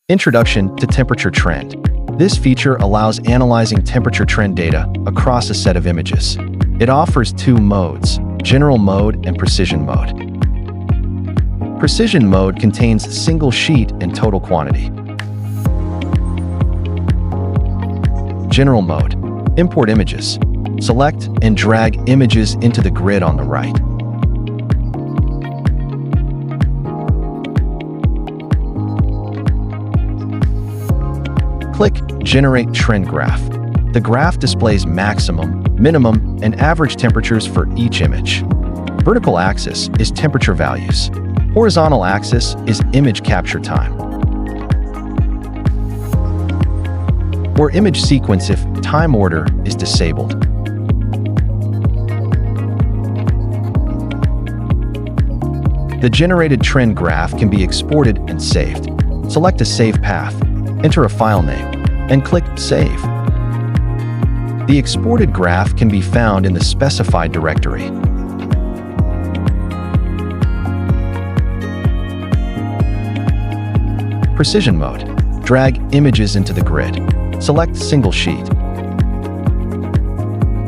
Introduction to Temperature Trend. This feature allows analyzing temperature trend data across a set of images. It offers two modes, General Mode and Precision Mode. Precision Mode contains single sheet and total quantity. General Mode. Import images. Select and drag images into the grid on the right. Click Generate Trend Graph. The graph displays maximum, minimum, and average temperatures for each image. Vertical axis is temperature values. Horizontal axis is image capture time. Or image sequence if time order is disabled. The generated trend graph can be exported and saved. Select a save path, enter a file name, and click Save. The exported graph can be found in the specified directory. Precision Mode. Drag images into the grid. Select Single Sheet.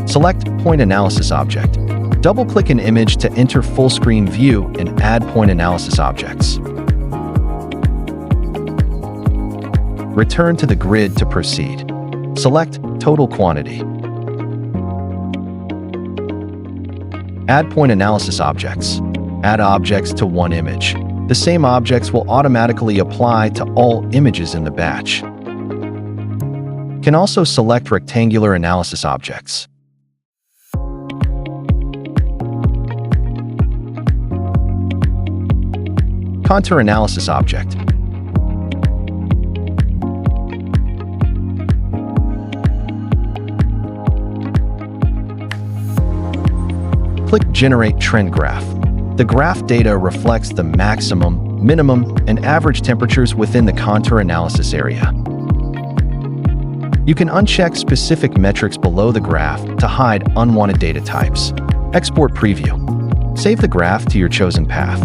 Select Point Analysis Object. Double-click an image to enter full-screen view and add point analysis objects. Return to the grid to proceed. Select Total Quantity. Add point analysis objects. Add objects to one image. The same objects will automatically apply to all images in the batch. Can also select rectangular analysis objects. Contour analysis object. Click Generate Trend Graph. The graph data reflects the maximum, minimum, and average temperatures within the contour analysis area. You can uncheck specific metrics below the graph to hide unwanted data types. Export Preview. Save the graph to your chosen path.